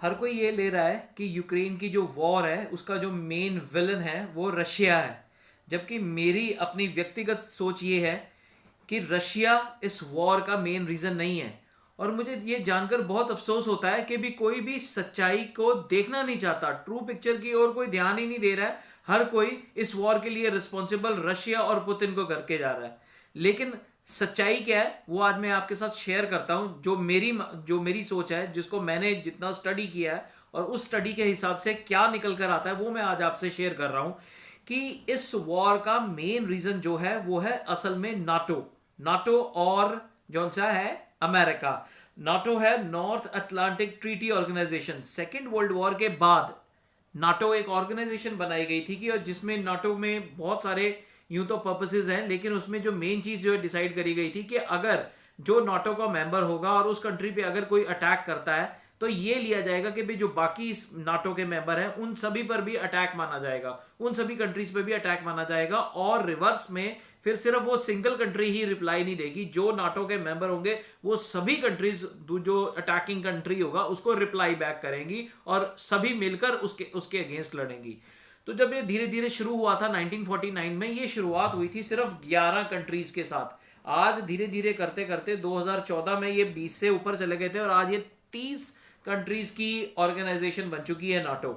हर कोई ये ले रहा है कि यूक्रेन की जो वॉर है उसका जो मेन विलन है वो रशिया है, जबकि मेरी अपनी व्यक्तिगत सोच ये है कि रशिया इस वॉर का मेन रीजन नहीं है। और मुझे ये जानकर बहुत अफसोस होता है कि भी कोई भी सच्चाई को देखना नहीं चाहता, ट्रू पिक्चर की ओर कोई ध्यान ही नहीं दे रहा है। हर कोई इस वॉर के लिए रिस्पॉन्सिबल रशिया और पुतिन को करके जा रहा है। लेकिन सच्चाई क्या है वो आज मैं आपके साथ शेयर करता हूं, जो मेरी सोच है, जिसको मैंने जितना स्टडी किया है और उस स्टडी के हिसाब से क्या निकल कर आता है वो मैं आज आपसे शेयर कर रहा हूं कि इस वॉर का मेन रीजन जो है वो है असल में नाटो। नाटो और जौन सा है अमेरिका। नाटो है North Atlantic Treaty Organization. Second World War के बाद नाटो एक ऑर्गेनाइजेशन बनाई गई थी कि और जिसमें नाटो में बहुत सारे यूं तो पर्पसेस हैं, लेकिन उसमें जो मेन चीज जो है डिसाइड करी गई थी कि अगर जो नाटो का मेंबर होगा और उस कंट्री पे अगर कोई अटैक करता है तो ये लिया जाएगा कि भाई जो बाकी नाटो के मेंबर हैं उन सभी पर भी अटैक माना जाएगा, उन सभी कंट्रीज पे भी अटैक माना जाएगा। और रिवर्स में फिर सिर्फ वो सिंगल कंट्री ही रिप्लाई नहीं देगी, जो नाटो के मेंबर होंगे वो सभी कंट्रीज जो अटैकिंग कंट्री होगा उसको रिप्लाई बैक करेंगी और सभी मिलकर उसके उसके अगेंस्ट लड़ेंगी। तो जब ये धीरे धीरे शुरू हुआ था 1949 में, ये शुरुआत हुई थी सिर्फ 11 कंट्रीज के साथ। आज धीरे धीरे करते करते 2014 में ये 20 से ऊपर चले गए थे और आज ये 30 कंट्रीज की ऑर्गेनाइजेशन बन चुकी है नाटो।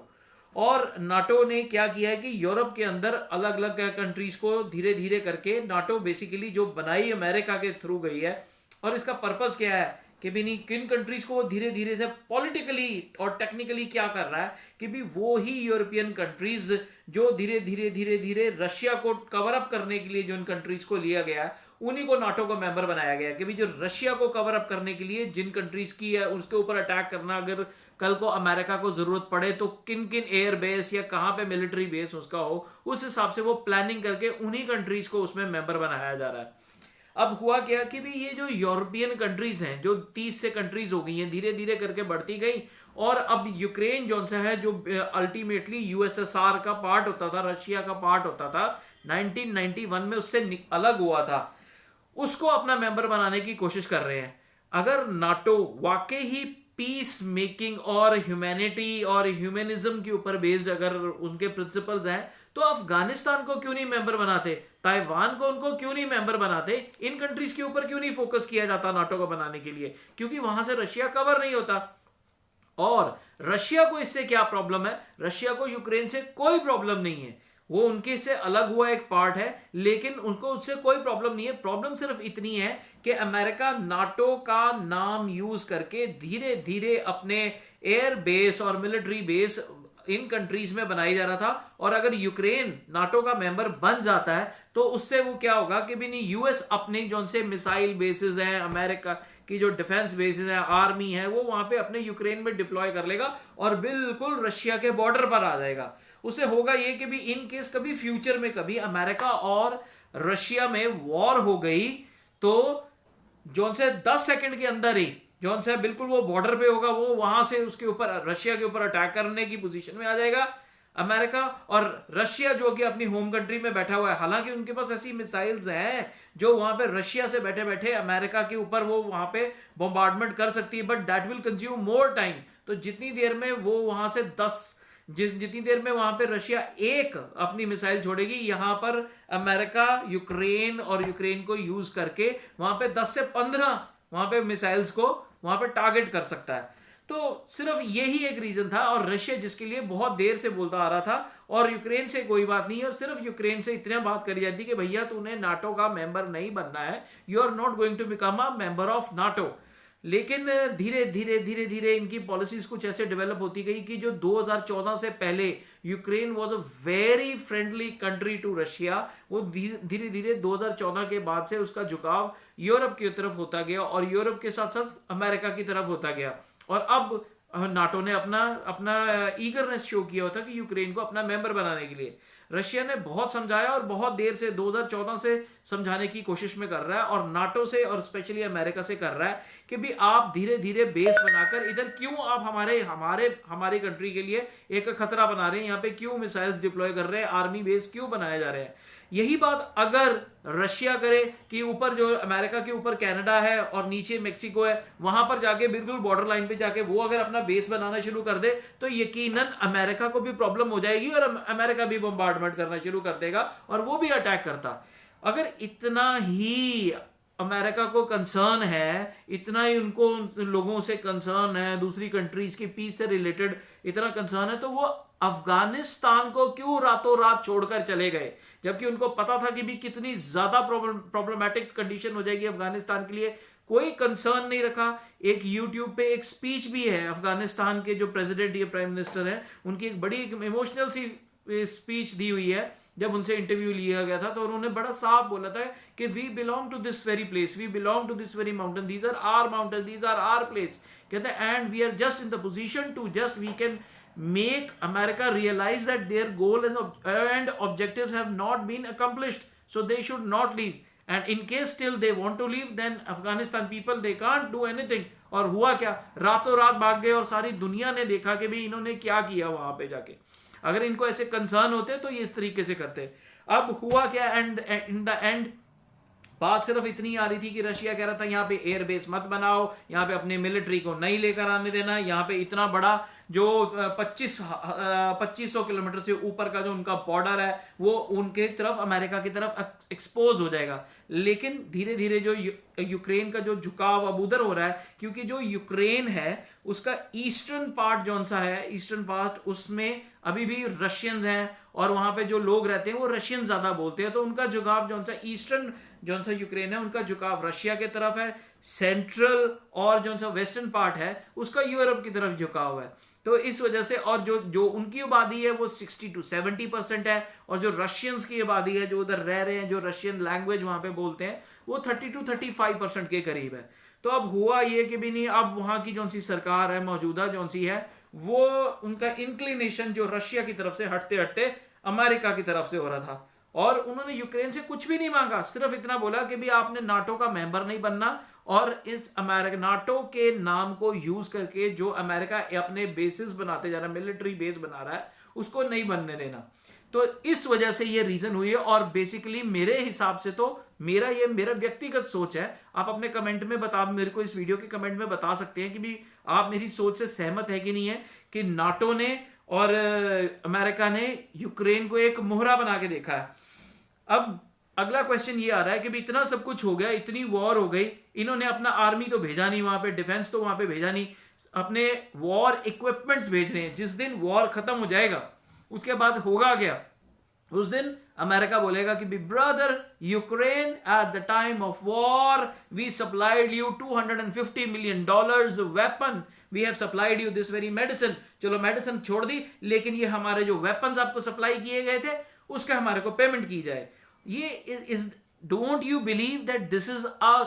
और नाटो ने क्या किया है कि यूरोप के अंदर अलग अलग कंट्रीज को धीरे धीरे करके नाटो बेसिकली जो बनाई अमेरिका के थ्रू गई है। और इसका पर्पस क्या है कि भी नहीं किन कंट्रीज को धीरे धीरे से पॉलिटिकली और टेक्निकली क्या कर रहा है कि भी वो ही यूरोपियन कंट्रीज जो धीरे धीरे धीरे धीरे रशिया को कवर अप करने के लिए जो इन कंट्रीज को लिया गया है उन्हीं को नाटो का मेंबर बनाया गया कि भी जो रशिया को कवर अप करने के लिए जिन कंट्रीज की है उसके ऊपर अटैक करना, अगर कल को अमेरिका को जरूरत पड़े तो किन किन एयर बेस या कहां पे मिलिट्री बेस उसका हो, उस हिसाब से वो प्लानिंग करके उन्हीं कंट्रीज को उसमें मेंबर बनाया जा रहा है। अब हुआ क्या कि भी ये जो यूरोपियन कंट्रीज हैं जो 30 से कंट्रीज हो गई हैं, धीरे धीरे करके बढ़ती गई। और अब यूक्रेन जो सा है जो अल्टीमेटली यूएसएसआर का पार्ट होता था, रशिया का पार्ट होता था, 1991 में उससे अलग हुआ था, उसको अपना मेंबर बनाने की कोशिश कर रहे हैं। अगर नाटो वाकई ही पीस मेकिंग और ह्यूमैनिटी और ह्यूमनिज्म के ऊपर बेस्ड अगर उनके प्रिंसिपल्स हैं तो अफगानिस्तान को क्यों नहीं मेंबर बनाते, ताइवान को उनको क्यों नहीं मेंबर बनाते, इन कंट्रीज के ऊपर क्यों नहीं फोकस किया जाता नाटो को बनाने के लिए, क्योंकि वहां से रशिया कवर नहीं होता। और रशिया को इससे क्या प्रॉब्लम है, रशिया को यूक्रेन से कोई प्रॉब्लम नहीं है, वो उनके से अलग हुआ एक पार्ट है, लेकिन उनको उससे कोई प्रॉब्लम नहीं है। प्रॉब्लम सिर्फ इतनी है कि अमेरिका नाटो का नाम यूज करके धीरे धीरे अपने एयर बेस और मिलिट्री बेस इन कंट्रीज में बनाई जा रहा था। और अगर यूक्रेन नाटो का मेंबर बन जाता है तो उससे वो क्या होगा कि भी नहीं यूएस अपने जो से मिसाइल बेसिस हैं, अमेरिका की जो डिफेंस बेसिस है, आर्मी है, वो वहां पे अपने यूक्रेन में डिप्लॉय कर लेगा और बिल्कुल रशिया के बॉर्डर पर आ जाएगा। उससे होगा ये कि भी इन केस कभी फ्यूचर में कभी अमेरिका और रशिया में वॉर हो गई तो जोन से 10 सेकंड के अंदर ही जोन से बिल्कुल वो बॉर्डर पे होगा, वो वहां से उसके ऊपर रशिया के ऊपर अटैक करने की पोजीशन में आ जाएगा अमेरिका। और रशिया जो कि अपनी होम कंट्री में बैठा हुआ है, हालांकि उनके पास ऐसी मिसाइल्स हैं जो वहां पे रशिया से बैठे बैठे अमेरिका के ऊपर वो वहां पे बॉम्बार्डमेंट कर सकती है, but that will consume more time. तो जितनी देर में वो वहां से जितनी देर में वहां पे रशिया एक अपनी मिसाइल छोड़ेगी, यहां पर अमेरिका यूक्रेन और यूक्रेन को यूज करके वहां पे 10 से 15 वहां पे मिसाइल्स को वहां पे टारगेट कर सकता है। तो सिर्फ यही एक रीजन था और रशिया जिसके लिए बहुत देर से बोलता आ रहा था, और यूक्रेन से कोई बात नहीं है, और सिर्फ यूक्रेन से इतना बात करी जाती कि भैया तूने नाटो का मेंबर नहीं बनना है, you are not going to become a member of NATO. लेकिन धीरे धीरे धीरे धीरे इनकी पॉलिसीज कुछ ऐसे डेवलप होती गई कि जो 2014 से पहले Ukraine was a very friendly country to Russia, वो धीरे धीरे 2014 के बाद से उसका झुकाव यूरोप की तरफ होता गया और यूरोप के साथ साथ अमेरिका की तरफ होता गया। और अब नाटो ने अपना अपना ईगरनेस शो किया होता कि यूक्रेन को अपना मेंबर बनाने के लिए। रशिया ने बहुत समझाया और बहुत देर से 2014 से समझाने की कोशिश में कर रहा है, और नाटो से और स्पेशली अमेरिका से कर रहा है कि भी आप धीरे धीरे बेस बनाकर इधर क्यों आप हमारे हमारे हमारी कंट्री के लिए एक खतरा बना रहे हैं, यहाँ पे क्यों मिसाइल्स डिप्लॉय कर रहे हैं, आर्मी बेस क्यों बनाए जा रहे हैं। यही बात अगर रशिया करे कि ऊपर जो अमेरिका के ऊपर कनाडा है और नीचे मेक्सिको है, वहां पर जाके बिल्कुल बॉर्डर लाइन पे जाके वो अगर अपना बेस बनाना शुरू कर दे तो यकीनन अमेरिका को भी प्रॉब्लम हो जाएगी और अमेरिका भी बम्बार्डमेंट करना शुरू कर देगा और वो भी अटैक करता। अगर इतना ही अमेरिका को कंसर्न है, इतना ही उनको लोगों से कंसर्न है, दूसरी कंट्रीज के पीस से रिलेटेड इतना कंसर्न है, तो वो अफगानिस्तान को क्यों रातों रात छोड़कर चले गए, जबकि उनको पता था कि भी कितनी ज्यादा प्रॉब्लमेटिक कंडीशन हो जाएगी अफगानिस्तान के लिए। कोई कंसर्न नहीं रखा। एक यूट्यूब पे एक स्पीच भी है अफगानिस्तान के जो प्रेसिडेंट या प्राइम मिनिस्टर है, उनकी एक बड़ी इमोशनल सी स्पीच दी हुई है। जब उनसे इंटरव्यू लिया गया था तो उन्होंने बड़ा साफ बोला था कि we belong to this very place, we belong to this very mountain, these are our mountain, these are our place. कहते हैं and we are just in the position to just we can make America realize that their goal and objectives have not been accomplished, so they should not leave, and in case still they want to leave, then Afghanistan people they can't do anything। और हुआ क्या, रातों रात भाग गए और सारी दुनिया ने देखा कि भाई इन्होंने क्या किया वहां पे जाके। अगर इनको ऐसे कंसर्न होते तो ये इस तरीके से करते। अब हुआ क्या, एंड इन द एंड बात सिर्फ इतनी आ रही थी कि रशिया कह रहा था यहाँ पे एयरबेस मत बनाओ, यहाँ पे अपने मिलिट्री को नहीं लेकर आने देना, यहाँ पे इतना बड़ा जो 2500 किलोमीटर से ऊपर का जो उनका बॉर्डर है वो उनके तरफ अमेरिका की तरफ एक्सपोज हो जाएगा। लेकिन धीरे धीरे जो यूक्रेन का जो झुकाव अब उधर हो रहा है, क्योंकि जो यूक्रेन है उसका ईस्टर्न पार्ट जो सा है, ईस्टर्न पार्ट उसमें अभी भी रशियंस हैं और वहां पे जो लोग रहते हैं वो रशियन ज्यादा बोलते हैं, तो उनका झुकाव जो सा ईस्टर्न जो सा यूक्रेन है उनका झुकाव रशिया की तरफ है। सेंट्रल और जो सा वेस्टर्न पार्ट है उसका यूरोप की तरफ झुकाव है। तो इस वजह से और जो जो उनकी आबादी है वो 60 to 70% है, और जो रशियंस की आबादी है जो उधर रह रहे हैं, जो रशियन लैंग्वेज वहां पे बोलते हैं, वो 30 to 35% के करीब है। तो अब हुआ ये कि भी नहीं, अब वहां की जो सी सरकार है मौजूदा जो सी है वो उनका इंक्लिनेशन जो रशिया की तरफ से हटते हटते अमेरिका की तरफ से हो रहा था, और उन्होंने यूक्रेन से कुछ भी नहीं मांगा, सिर्फ इतना बोला कि भी आपने नाटो का मेंबर नहीं बनना, और इस अमेरिका नाटो के नाम को यूज करके जो अमेरिका अपने बेसिस बनाते जा रहा है, मिलिट्री बेस बना रहा है, उसको नहीं बनने देना। तो इस वजह से ये रीजन हुई है। और बेसिकली मेरे हिसाब से तो मेरा व्यक्तिगत सोच है, आप अपने कमेंट में बता, मेरे को इस वीडियो के कमेंट में बता सकते हैं कि भी आप मेरी सोच से सहमत है कि नहीं है, कि नाटो ने और अमेरिका ने यूक्रेन को एक मोहरा बना के देखा है। अब अगला क्वेश्चन ये आ रहा है कि भी इतना सब कुछ हो गया, इतनी वॉर हो गई, इन्होंने अपना आर्मी तो भेजा नहीं वहां पे, डिफेंस तो वहां पे भेजा नहीं, अपने वॉर इक्विपमेंट्स भेज रहे हैं। जिस दिन वॉर खत्म हो जाएगा उसके बाद होगा क्या, उस दिन अमेरिका बोलेगा कि brother Ukraine at the time of war we supplied you $250 million weapon, we have supplied you this very medicine. चलो मेडिसिन छोड़ दी, लेकिन ये हमारे जो वेपन्स आपको सप्लाई किए गए थे उसका हमारे को पेमेंट की जाए। ये is don't you believe that this is a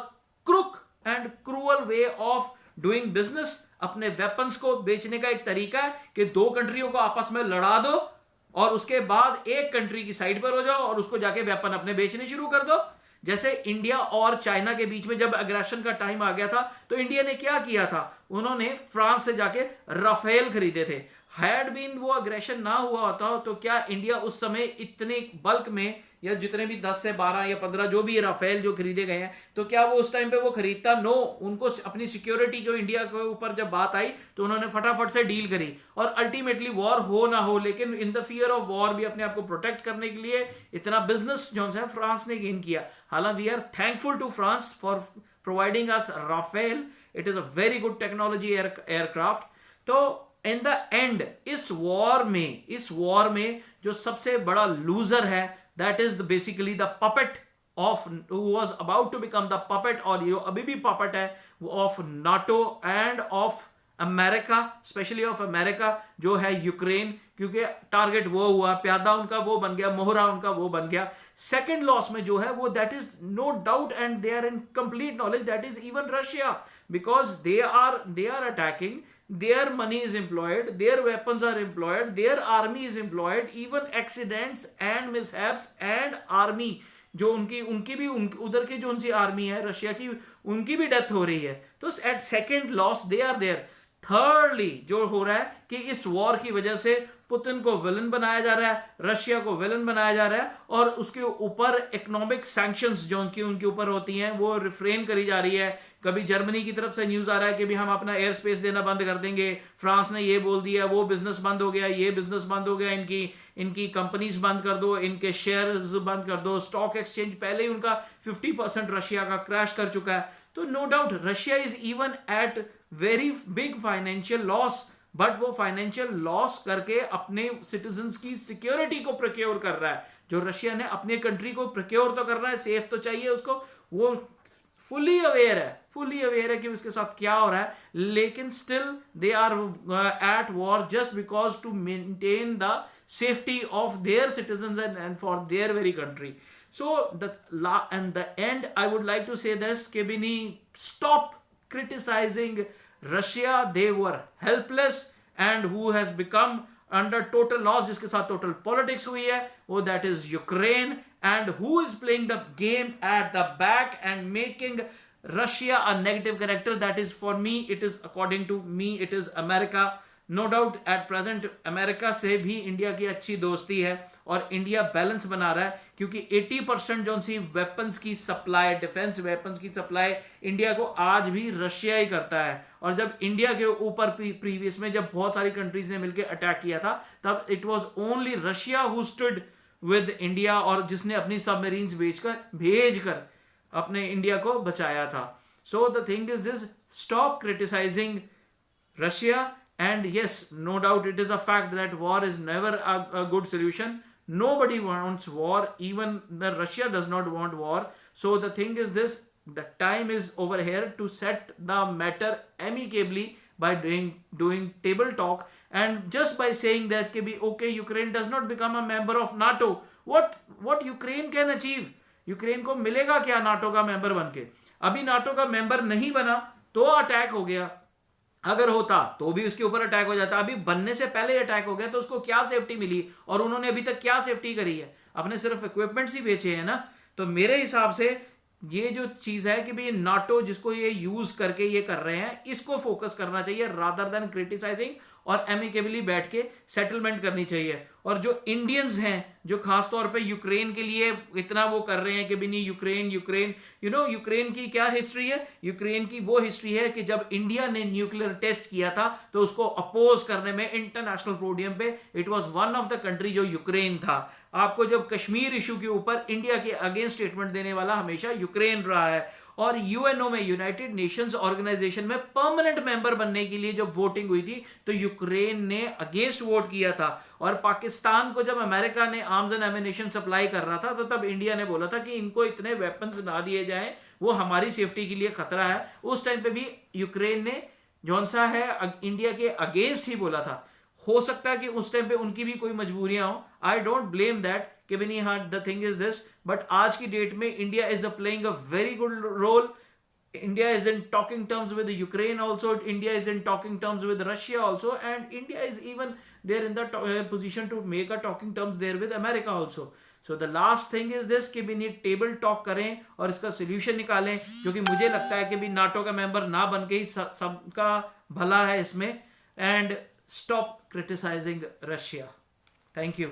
crook and cruel way of doing business. अपने वेपन्स को बेचने का एक तरीका है कि दो कंट्रियों को आपस में लड़ा दो और उसके बाद एक कंट्री की साइड पर हो जाओ और उसको जाके वेपन अपने बेचने शुरू कर दो। जैसे इंडिया और चाइना के बीच में जब अग्रेशन का टाइम आ गया था तो इंडिया ने क्या किया था, उन्होंने फ्रांस से जाके राफेल खरीदे थे। हैड बीन वो अग्रेशन ना हुआ होता तो क्या इंडिया उस समय इतने बल्क में, या जितने भी 10 से 12 या 15 जो भी राफेल जो खरीदे गए हैं, तो क्या वो उस टाइम पे वो खरीदता? नो। उनको अपनी सिक्योरिटी जो इंडिया के ऊपर जब बात आई तो उन्होंने फटाफट से डील करी, और अल्टीमेटली वॉर हो ना हो, लेकिन in the fear of war भी अपने आप को प्रोटेक्ट करने के लिए इतना बिजनेस जो है फ्रांस ने गेन किया। हालांकि we are thankful to France for providing us Rafale, it is a very good technology aircraft. तो इन द एंड इस वॉर में जो सबसे बड़ा लूजर है, that is basically the puppet of who was about to become the puppet, और ये अभी भी puppet है of NATO and of America, especially of America, जो है यूक्रेन, क्योंकि टारगेट वो हुआ, प्यादा उनका वो बन गया, मोहरा उनका वो बन गया। सेकेंड लॉस में जो है वो that is no doubt and they are in complete knowledge, that is even Russia, because they are attacking, their money is employed, their weapons are employed, their army is employed, even accidents and mishaps and army जो उनकी भी उधर की जो उनकी army है Russia की, उनकी भी डेथ हो रही है। तो at second loss they are there. Thirdly जो हो रहा है कि इस वॉर की वजह से पुतिन को विलन बनाया जा रहा है, रशिया को विलन बनाया जा रहा है, और उसके ऊपर इकोनॉमिक सैंक्शंस जो उनके ऊपर होती हैं वो रिफ्रेन करी जा रही है। कभी जर्मनी की तरफ से न्यूज आ रहा है कि भी हम अपना एयर स्पेस देना बंद कर देंगे, फ्रांस ने ये बोल दिया, वो बिजनेस बंद हो गया, ये बिजनेस बंद हो गया, इनकी कंपनीज बंद कर दो, इनके शेयर्स बंद कर दो, स्टॉक एक्सचेंज पहले ही उनका 50% रशिया का क्रैश कर चुका है। तो no doubt Russia is even at very big financial loss, but वो फाइनेंशियल लॉस करके अपने सिटीजन्स की सिक्योरिटी को प्रोक्योर कर रहा है। जो रशिया ने अपने कंट्री को प्रोक्योर तो कर रहा है, सेफ तो चाहिए उसको, वो फुली अवेयर है कि उसके साथ क्या हो रहा है, लेकिन still they are at war just because to maintain the safety of their citizens and for their very country. So the end I would like to say this, Kebini, stop criticizing Russia. They were helpless, and who has become under total loss, जिसके साथ total politics हुई है वो that is Ukraine, and who is playing the game at the back and making Russia a negative character. That is, for me, it is, according to me, it is America. No doubt at present America से भी India की अच्छी दोस्ती है और India balance बना रहा है, क्योंकि 80% जो सी वेपन्स की सप्लाई, डिफेंस वेपन्स की सप्लाई इंडिया को आज भी रशिया ही करता है। और जब इंडिया के ऊपर प्रीवियस में जब बहुत सारी कंट्रीज ने मिलकर अटैक किया था, तब it was only Russia who stood with India, और जिसने अपनी सबमरीन्स भेजकर अपने इंडिया को बचाया था। So the thing is this, stop criticising Russia. And yes, no doubt it is a fact that war is never a good solution. Nobody wants war, even the Russia does not want war. So the thing is this, the time is over here to set the matter amicably by doing table talk, and just by saying that ke bhi, okay, Ukraine does not become a member of NATO. What Ukraine can achieve? Ukraine को मिलेगा क्या NATO का member बनके? अभी NATO का member नहीं बना तो अटैक हो गया, अगर होता तो भी उसके ऊपर अटैक हो जाता। अभी बनने से पहले अटैक हो गया तो उसको क्या सेफ्टी मिली, और उन्होंने अभी तक क्या सेफ्टी करी है? अपने सिर्फ इक्विपमेंट्स ही बेचे हैं ना। तो मेरे हिसाब से ये जो चीज है कि भाई नाटो जिसको ये यूज करके ये कर रहे हैं, इसको फोकस करना चाहिए रादर देन क्रिटिसाइजिंग, और एमिकेबली बैठ के सेटलमेंट करनी चाहिए। और जो इंडियंस हैं जो खासतौर पे यूक्रेन के लिए इतना वो कर रहे हैं कि भी नहीं यूक्रेन यूक्रेन की क्या हिस्ट्री है? यूक्रेन की वो हिस्ट्री है कि जब इंडिया ने न्यूक्लियर टेस्ट किया था तो उसको अपोज करने में इंटरनेशनल पोडियम पे it was one of the country जो यूक्रेन था। आपको जब कश्मीर इशू के ऊपर इंडिया के अगेंस्ट स्टेटमेंट देने वाला हमेशा यूक्रेन रहा है। और यूएनओ में, यूनाइटेड नेशंस ऑर्गेनाइजेशन में परमानेंट मेंबर बनने के लिए जब वोटिंग हुई थी तो यूक्रेन ने अगेंस्ट वोट किया था। और पाकिस्तान को जब अमेरिका ने आर्म्स एंड एमिनेशन सप्लाई कर रहा था तो तब इंडिया ने बोला था कि इनको इतने वेपन्स ना दिए जाएं, वो हमारी सेफ्टी के लिए खतरा है। उस टाइम पे भी यूक्रेन ने जौन सा है इंडिया के अगेंस्ट ही बोला था। हो सकता है कि उस टाइम पे उनकी भी कोई मजबूरियां हो, आई डोंट ब्लेम दैट कि भी नहीं, हाँ the thing is this, but आज की डेट में India is playing a very good role. India is in talking terms with Ukraine also, India is in talking terms with Russia also, and India is even there in the position to make a talking terms there with America also. So the last thing is this कि भी नहीं table talk करें और इसका solution निकालें, क्योंकि मुझे लगता है कि भी नाटो का मेंबर ना बन के ही सबका भला है इसमें। And stop criticising Russia. Thank you.